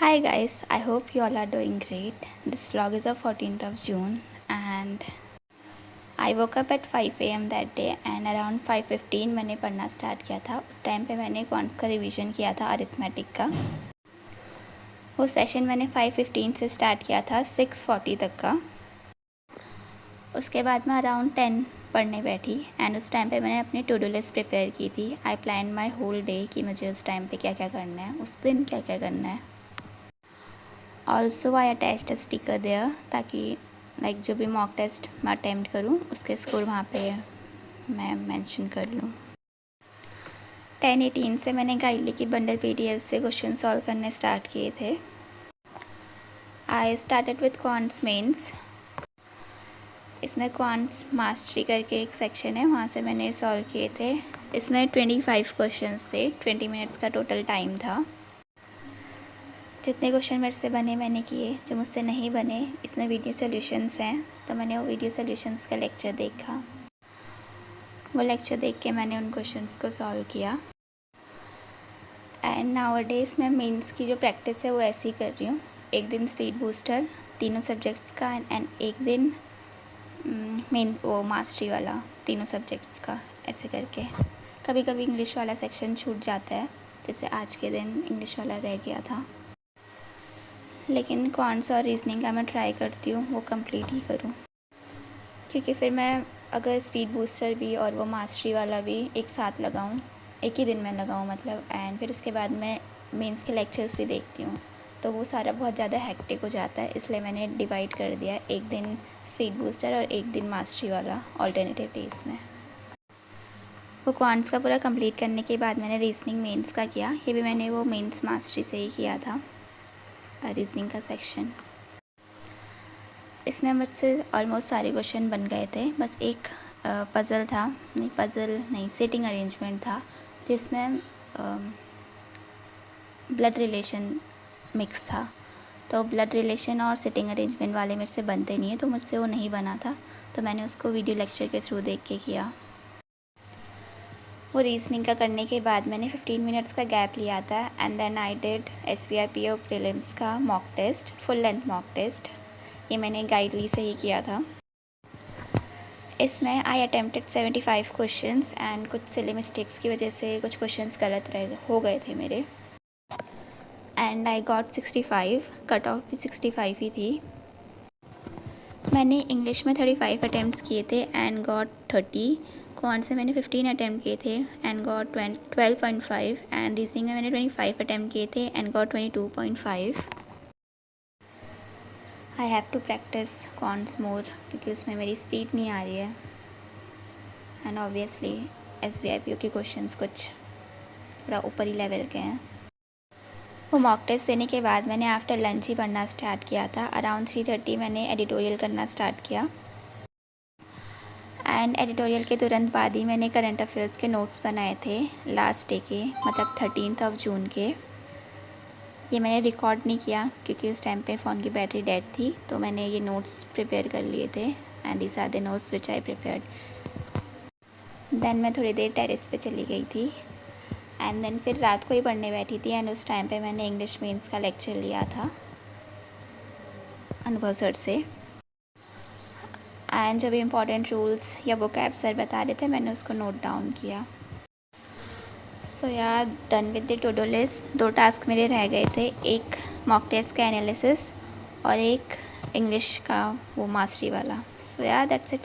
Hi guys, I hope you all are doing great. This vlog is of 14th of June and I woke up at 5 a.m. that day and around 5:15 मैंने पढ़ना start किया था। उस time पे मैंने quants का revision किया था अरिथमेटिक का। वो सेशन मैंने 5:15 से स्टार्ट किया था 6:40 तक का। उसके बाद मैं अराउंड 10 पढ़ने बैठी एंड उस टाइम पे मैंने अपनी टू डू लिस्ट प्रिपेयर की थी। I plan my whole day कि मुझे उस टाइम पे क्या क्या करना है, उस दिन क्या क्या करना है। Also I attached a sticker there ताकि लाइक जो भी मॉक टेस्ट मैं अटैम्प्ट करूँ उसके स्कोर वहाँ पे मैं मेंशन कर लूँ। 10:18 से मैंने गाइडली की बंडल PDF से क्वेश्चन सॉल्व करने स्टार्ट किए थे। I started with quants mains. इसमें क्वांट्स मास्टरी करके एक सेक्शन है, वहाँ से मैंने सॉल्व किए थे। इसमें 25 क्वेश्चंस थे, 20 मिनट्स का टोटल टाइम था। जितने क्वेश्चन मेरे से बने मैंने किए, जो मुझसे नहीं बने इसमें वीडियो सॉल्यूशंस हैं तो मैंने वो वीडियो सॉल्यूशंस का लेक्चर देखा। वो लेक्चर देख के मैंने उन क्वेश्चंस को सॉल्व किया। एंड नाउअडेज़ मैं मेंस की जो प्रैक्टिस है वो ऐसी कर रही हूँ, एक दिन स्पीड बूस्टर तीनों सब्जेक्ट्स का एंड एक दिन मेन वो मास्टरी वाला तीनों सब्जेक्ट्स का, ऐसे करके। कभी कभी इंग्लिश वाला सेक्शन छूट जाता है, जैसे आज के दिन इंग्लिश वाला रह गया था, लेकिन क्वांट्स और रीजनिंग का मैं ट्राई करती हूँ वो कंप्लीट ही करूँ, क्योंकि फिर मैं अगर स्पीड बूस्टर भी और वो मास्टरी वाला भी एक साथ लगाऊँ, एक ही दिन में लगाऊँ मतलब, एंड फिर उसके बाद मैं मेंस के लेक्चर्स भी देखती हूँ तो वो सारा बहुत ज़्यादा हेक्टिक हो जाता है। इसलिए मैंने डिवाइड कर दिया, एक दिन स्पीड बूस्टर और एक दिन मास्टरी वाला ऑल्टरनेटिव डेज में। वो क्वांट्स का पूरा कंप्लीट करने के बाद मैंने रीजनिंग मेंस का किया। ये भी मैंने वो मेंस मास्टरी से ही किया था, रीजनिंग का सेक्शन। इसमें मुझसे ऑलमोस्ट सारे क्वेश्चन बन गए थे, बस एक पज़ल था, नहीं सिटिंग अरेंजमेंट था, जिसमें ब्लड रिलेशन मिक्स था। तो ब्लड रिलेशन और सिटिंग अरेंजमेंट वाले मेरे से बनते नहीं है, तो मुझसे वो नहीं बना था, तो मैंने उसको वीडियो लेक्चर के थ्रू देख के किया। वो रीजनिंग का करने के बाद मैंने 15 मिनट्स का गैप लिया था and then I did SBIPO prelims का mock test, full length mock test. ये मैंने गाइडली से ही किया था। इसमें आई अटेम्प्टेड 75 क्वेश्चंस एंड कुछ सिली मिस्टेक्स की वजह से कुछ क्वेश्चंस गलत हो गए थे मेरे, and I got 65। Cut off भी 65 ही थी। मैंने इंग्लिश में 35 अटैम्प्ट्स किए थे एंड गॉट 30। क्वांट से मैंने 15 अटैम्प्ट किए थे एंड गॉट 12.5 एंड रीजनिंग में मैंने 25 अटैम्प्ट किए थे and got 22.5। I have to practise quants more क्योंकि उसमें मेरी स्पीड नहीं आ रही है, एंड ऑब्वियसली SBIPO के क्वेश्चंस कुछ थोड़ा ऊपर ही लेवल के हैं। वो मॉक टेस्ट देने के बाद मैंने आफ्टर लंच ही पढ़ना स्टार्ट किया था। अराउंड 3:30 मैंने एडिटोरियल करना स्टार्ट किया एंड एडिटोरियल के तुरंत बाद ही मैंने करंट अफेयर्स के नोट्स बनाए थे लास्ट डे के, मतलब 13th of June के। ये मैंने रिकॉर्ड नहीं किया क्योंकि उस टाइम पे फ़ोन की बैटरी डेड थी, तो मैंने ये नोट्स प्रिपेयर कर लिए थे and these are the notes which I prepared. Then मैं थोड़ी देर टेरेस पे चली गई थी एंड देन फिर रात को ही पढ़ने बैठी थी एंड उस टाइम पे मैंने इंग्लिश मेंस का लेक्चर लिया था अनुभव सर से, एंड जो भी इम्पोर्टेंट रूल्स या वोकैब सर बता रहे थे मैंने उसको नोट डाउन किया। सो यार done with the two do list. 2 task मेरे रह गए थे, एक मॉक टेस्ट का एनालिसिस और एक इंग्लिश का वो मास्टरी वाला। सो यार दैट्स इट।